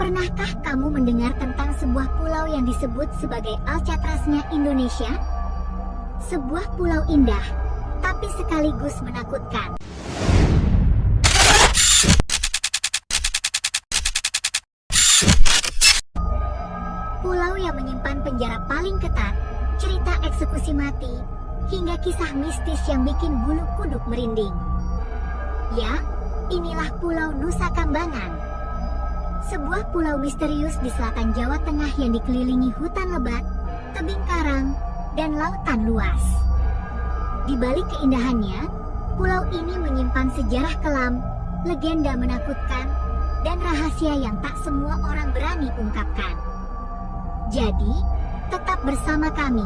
Pernahkah kamu mendengar tentang sebuah pulau yang disebut sebagai Alcatrasnya Indonesia? Sebuah pulau indah, tapi sekaligus menakutkan. Pulau yang menyimpan penjara paling ketat, cerita eksekusi mati, hingga kisah mistis yang bikin bulu kuduk merinding. Ya, inilah Pulau Nusa Kambangan. Sebuah pulau misterius di selatan Jawa Tengah yang dikelilingi hutan lebat, tebing karang, dan lautan luas. Di balik keindahannya, pulau ini menyimpan sejarah kelam, legenda menakutkan, dan rahasia yang tak semua orang berani ungkapkan. Jadi, tetap bersama kami.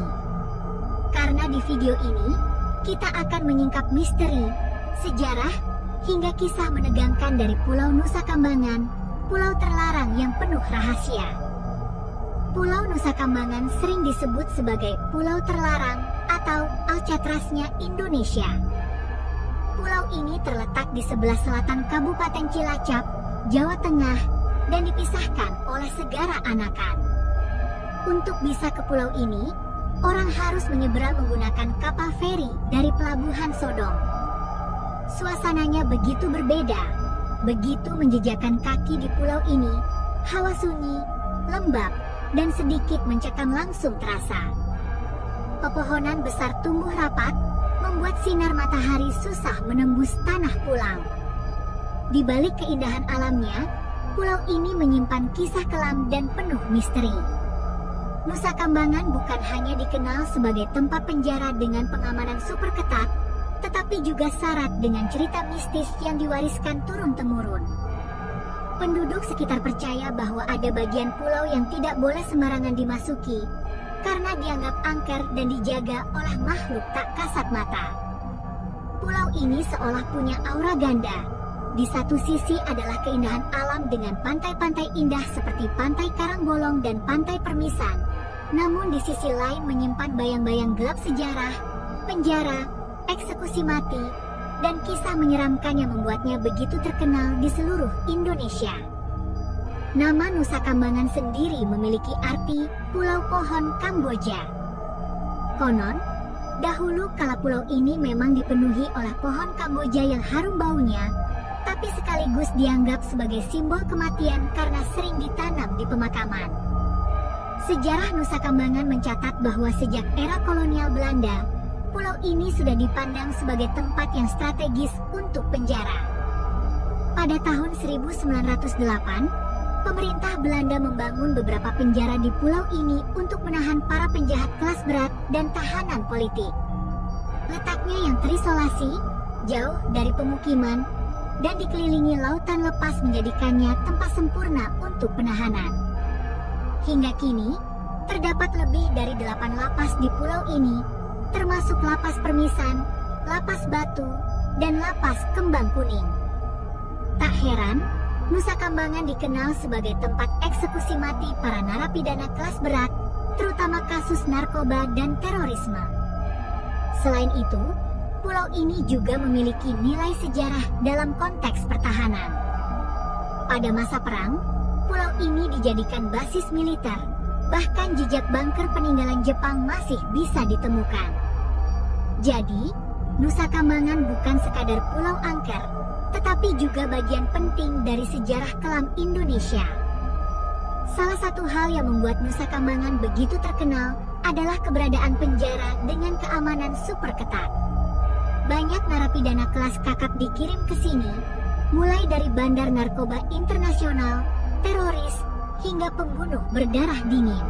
Karena di video ini, kita akan menyingkap misteri, sejarah, hingga kisah menegangkan dari Pulau Nusa Kambangan, pulau terlarang yang penuh rahasia. Pulau Nusa Kambangan sering disebut sebagai Pulau Terlarang atau Alcatrasnya Indonesia. Pulau ini terletak di sebelah selatan Kabupaten Cilacap, Jawa Tengah, dan dipisahkan oleh Segara Anakan. Untuk bisa ke pulau ini, orang harus menyeberang menggunakan kapal feri dari Pelabuhan Sodong. Suasananya begitu berbeda, begitu menjejakkan kaki di pulau ini, hawa sunyi, lembab, dan sedikit mencekam langsung terasa. Pepohonan besar tumbuh rapat, membuat sinar matahari susah menembus tanah pulau. Di balik keindahan alamnya, pulau ini menyimpan kisah kelam dan penuh misteri. Nusa Kambangan bukan hanya dikenal sebagai tempat penjara dengan pengamanan super ketat, tetapi juga syarat dengan cerita mistis yang diwariskan turun-temurun. Penduduk sekitar percaya bahwa ada bagian pulau yang tidak boleh sembarangan dimasuki, karena dianggap angker dan dijaga oleh makhluk tak kasat mata. Pulau ini seolah punya aura ganda. Di satu sisi adalah keindahan alam dengan pantai-pantai indah seperti Pantai Karangbolong dan Pantai Permisan. Namun di sisi lain menyimpan bayang-bayang gelap sejarah, penjara, eksekusi mati, dan kisah menyeramkan yang membuatnya begitu terkenal di seluruh Indonesia. Nama Nusa Kambangan sendiri memiliki arti Pulau Pohon Kamboja. Konon, dahulu kala pulau ini memang dipenuhi oleh pohon Kamboja yang harum baunya, tapi sekaligus dianggap sebagai simbol kematian karena sering ditanam di pemakaman. Sejarah Nusa Kambangan mencatat bahwa sejak era kolonial Belanda, pulau ini sudah dipandang sebagai tempat yang strategis untuk penjara. Pada tahun 1908, pemerintah Belanda membangun beberapa penjara di pulau ini untuk menahan para penjahat kelas berat dan tahanan politik. Letaknya yang terisolasi, jauh dari pemukiman, dan dikelilingi lautan lepas menjadikannya tempat sempurna untuk penahanan. Hingga kini, terdapat lebih dari 8 lapas di pulau ini, termasuk Lapas Permisan, Lapas Batu, dan Lapas Kembang Kuning. Tak heran, Nusa Kambangan dikenal sebagai tempat eksekusi mati para narapidana kelas berat, terutama kasus narkoba dan terorisme. Selain itu, pulau ini juga memiliki nilai sejarah dalam konteks pertahanan. Pada masa perang, pulau ini dijadikan basis militer, bahkan jejak bunker peninggalan Jepang masih bisa ditemukan. Jadi, Nusa Kambangan bukan sekadar pulau angker, tetapi juga bagian penting dari sejarah kelam Indonesia. Salah satu hal yang membuat Nusa Kambangan begitu terkenal adalah keberadaan penjara dengan keamanan super ketat. Banyak narapidana kelas kakap dikirim ke sini, mulai dari bandar narkoba internasional, teroris, hingga pembunuh berdarah dingin.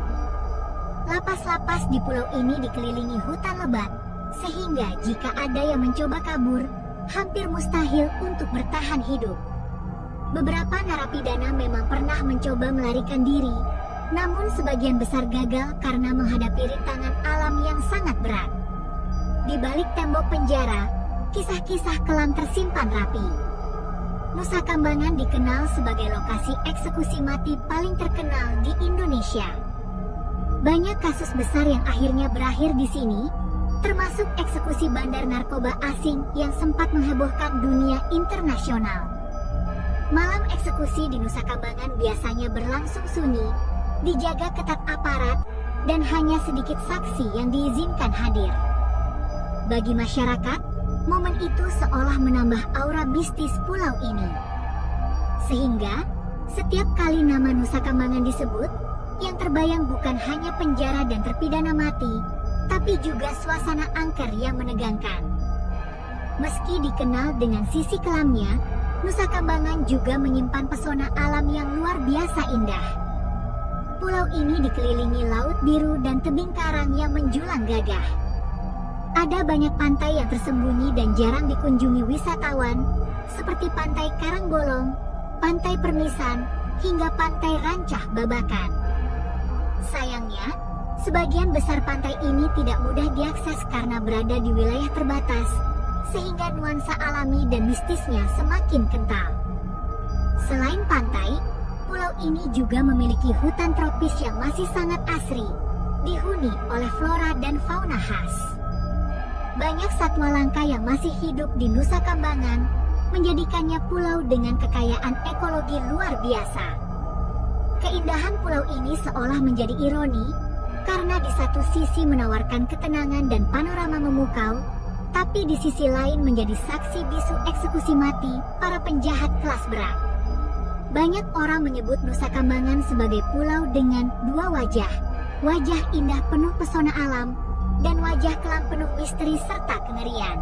Lapas-lapas di pulau ini dikelilingi hutan lebat, sehingga jika ada yang mencoba kabur, hampir mustahil untuk bertahan hidup. Beberapa narapidana memang pernah mencoba melarikan diri, namun sebagian besar gagal karena menghadapi rintangan alam yang sangat berat. Di balik tembok penjara, kisah-kisah kelam tersimpan rapi. Nusa Kambangan dikenal sebagai lokasi eksekusi mati paling terkenal di Indonesia. Banyak kasus besar yang akhirnya berakhir di sini, termasuk eksekusi bandar narkoba asing yang sempat menghebohkan dunia internasional. Malam eksekusi di Nusa Kambangan biasanya berlangsung sunyi, dijaga ketat aparat, dan hanya sedikit saksi yang diizinkan hadir. Bagi masyarakat, momen itu seolah menambah aura mistis pulau ini. Sehingga, setiap kali nama Nusa Kambangan disebut, yang terbayang bukan hanya penjara dan terpidana mati, tapi juga suasana angker yang menegangkan. Meski dikenal dengan sisi kelamnya, Nusa Kambangan juga menyimpan pesona alam yang luar biasa indah. Pulau ini dikelilingi laut biru dan tebing karang yang menjulang gagah. Ada banyak pantai yang tersembunyi dan jarang dikunjungi wisatawan, seperti Pantai Karangbolong, Pantai Permisan, hingga Pantai Rancah Babakan. Sayangnya, sebagian besar pantai ini tidak mudah diakses karena berada di wilayah terbatas, sehingga nuansa alami dan mistisnya semakin kental. Selain pantai, pulau ini juga memiliki hutan tropis yang masih sangat asri, dihuni oleh flora dan fauna khas. Banyak satwa langka yang masih hidup di Nusa Kambangan, menjadikannya pulau dengan kekayaan ekologi luar biasa. Keindahan pulau ini seolah menjadi ironi, karena di satu sisi menawarkan ketenangan dan panorama memukau, tapi di sisi lain menjadi saksi bisu eksekusi mati para penjahat kelas berat. Banyak orang menyebut Nusa Kambangan sebagai pulau dengan dua wajah, wajah indah penuh pesona alam, dan wajah kelam penuh misteri serta kengerian.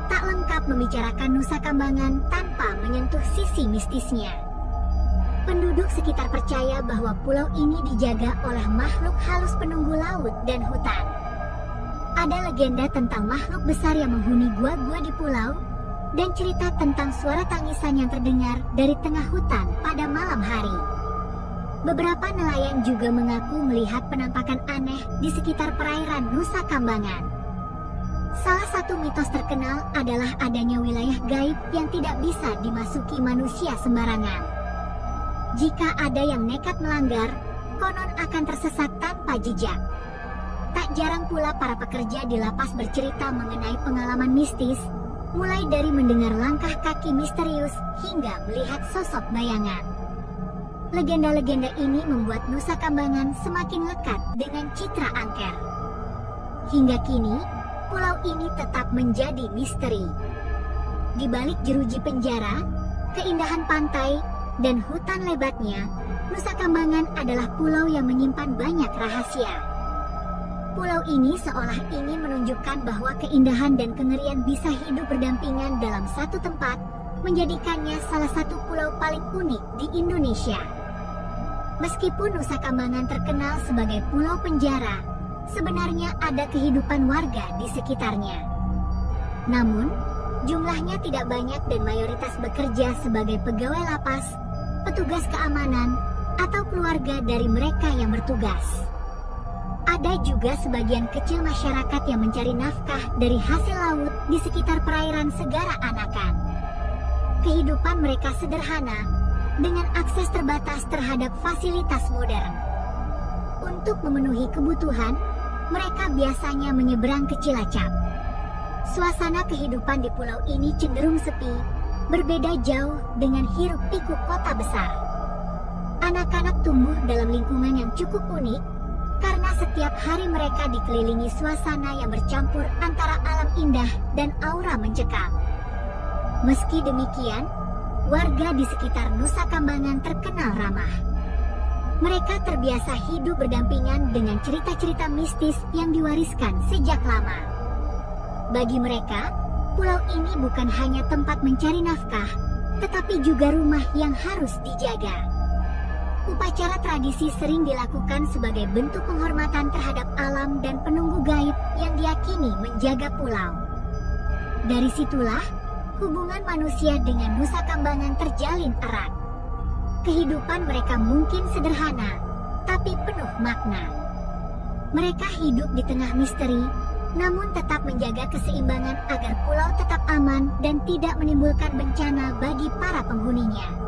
Tak lengkap membicarakan Nusa Kambangan tanpa menyentuh sisi mistisnya. Penduduk sekitar percaya bahwa pulau ini dijaga oleh makhluk halus penunggu laut dan hutan. Ada legenda tentang makhluk besar yang menghuni gua-gua di pulau, dan cerita tentang suara tangisan yang terdengar dari tengah hutan pada malam hari. Beberapa nelayan juga mengaku melihat penampakan aneh di sekitar perairan Nusa Kambangan. Salah satu mitos terkenal adalah adanya wilayah gaib yang tidak bisa dimasuki manusia sembarangan. Jika ada yang nekat melanggar, konon akan tersesat tanpa jejak. Tak jarang pula para pekerja di lapas bercerita mengenai pengalaman mistis, mulai dari mendengar langkah kaki misterius hingga melihat sosok bayangan. Legenda-legenda ini membuat Nusa Kambangan semakin lekat dengan citra angker. Hingga kini, pulau ini tetap menjadi misteri. Di balik jeruji penjara, keindahan pantai, dan hutan lebatnya, Nusa Kambangan adalah pulau yang menyimpan banyak rahasia. Pulau ini seolah ingin menunjukkan bahwa keindahan dan kengerian bisa hidup berdampingan dalam satu tempat, menjadikannya salah satu pulau paling unik di Indonesia. Meskipun Nusa Kambangan terkenal sebagai pulau penjara, sebenarnya ada kehidupan warga di sekitarnya. Namun, jumlahnya tidak banyak dan mayoritas bekerja sebagai pegawai lapas, petugas keamanan, atau keluarga dari mereka yang bertugas. Ada juga sebagian kecil masyarakat yang mencari nafkah dari hasil laut di sekitar perairan Segara Anakan. Kehidupan mereka sederhana, dengan akses terbatas terhadap fasilitas modern. Untuk memenuhi kebutuhan, mereka biasanya menyeberang ke Cilacap. Suasana kehidupan di pulau ini cenderung sepi, berbeda jauh dengan hiruk-pikuk kota besar. Anak-anak tumbuh dalam lingkungan yang cukup unik, karena setiap hari mereka dikelilingi suasana yang bercampur antara alam indah dan aura mencekam. Meski demikian, warga di sekitar Nusa Kambangan terkenal ramah. Mereka terbiasa hidup berdampingan dengan cerita-cerita mistis yang diwariskan sejak lama. Bagi mereka, pulau ini bukan hanya tempat mencari nafkah, tetapi juga rumah yang harus dijaga. Upacara tradisi sering dilakukan sebagai bentuk penghormatan terhadap alam dan penunggu gaib yang diyakini menjaga pulau. Dari situlah, hubungan manusia dengan Nusa Kambangan terjalin erat. Kehidupan mereka mungkin sederhana, tapi penuh makna. Mereka hidup di tengah misteri, namun tetap menjaga keseimbangan agar pulau tetap aman dan tidak menimbulkan bencana bagi para penghuninya.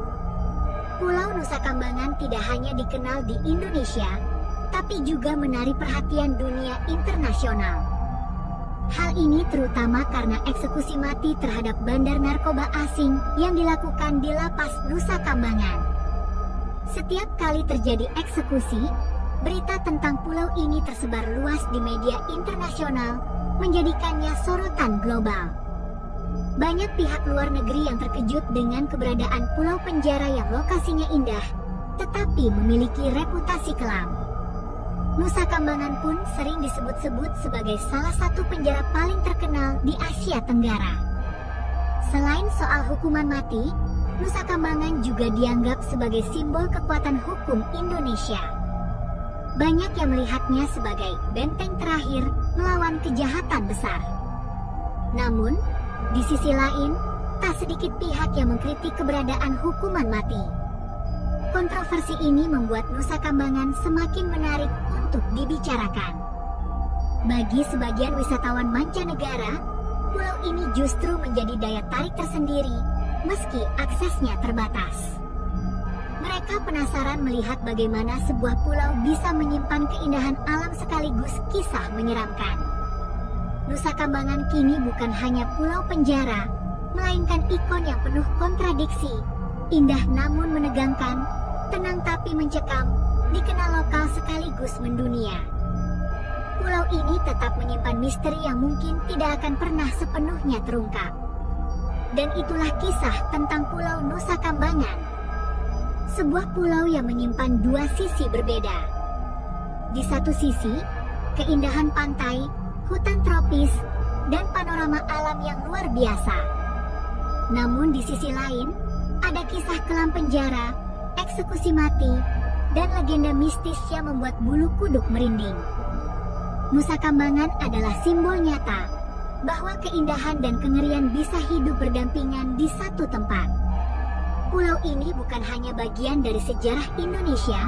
Pulau Nusa Kambangan tidak hanya dikenal di Indonesia, tapi juga menarik perhatian dunia internasional. Hal ini terutama karena eksekusi mati terhadap bandar narkoba asing yang dilakukan di lapas Nusa Kambangan. Setiap kali terjadi eksekusi, berita tentang pulau ini tersebar luas di media internasional, menjadikannya sorotan global. Banyak pihak luar negeri yang terkejut dengan keberadaan pulau penjara yang lokasinya indah, tetapi memiliki reputasi kelam. Nusa Kambangan pun sering disebut-sebut sebagai salah satu penjara paling terkenal di Asia Tenggara. Selain soal hukuman mati, Nusa Kambangan juga dianggap sebagai simbol kekuatan hukum Indonesia. Banyak yang melihatnya sebagai benteng terakhir melawan kejahatan besar. Namun, di sisi lain, tak sedikit pihak yang mengkritik keberadaan hukuman mati. Kontroversi ini membuat Nusa Kambangan semakin menarik untuk dibicarakan. Bagi sebagian wisatawan mancanegara, pulau ini justru menjadi daya tarik tersendiri meski aksesnya terbatas. Mereka penasaran melihat bagaimana sebuah pulau bisa menyimpan keindahan alam sekaligus kisah menyeramkan. Nusa Kambangan kini bukan hanya pulau penjara, melainkan ikon yang penuh kontradiksi, indah namun menegangkan, tenang tapi mencekam, dikenal lokal sekaligus mendunia. Pulau ini tetap menyimpan misteri yang mungkin tidak akan pernah sepenuhnya terungkap. Dan itulah kisah tentang Pulau Nusa Kambangan. Sebuah pulau yang menyimpan dua sisi berbeda. Di satu sisi, keindahan pantai, hutan tropis, dan panorama alam yang luar biasa. Namun di sisi lain, ada kisah kelam penjara, eksekusi mati, dan legenda mistis yang membuat bulu kuduk merinding. Nusa Kambangan adalah simbol nyata bahwa keindahan dan kengerian bisa hidup berdampingan di satu tempat. Pulau ini bukan hanya bagian dari sejarah Indonesia,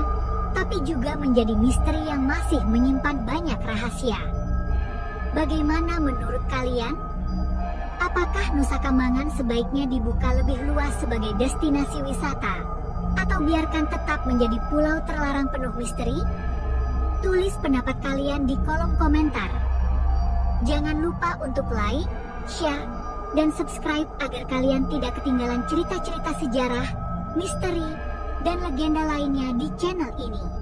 tapi juga menjadi misteri yang masih menyimpan banyak rahasia. Bagaimana menurut kalian? Apakah Nusa Kambangan sebaiknya dibuka lebih luas sebagai destinasi wisata, atau biarkan tetap menjadi pulau terlarang penuh misteri? Tulis pendapat kalian di kolom komentar. Jangan lupa untuk like, share, dan subscribe agar kalian tidak ketinggalan cerita-cerita sejarah, misteri, dan legenda lainnya di channel ini.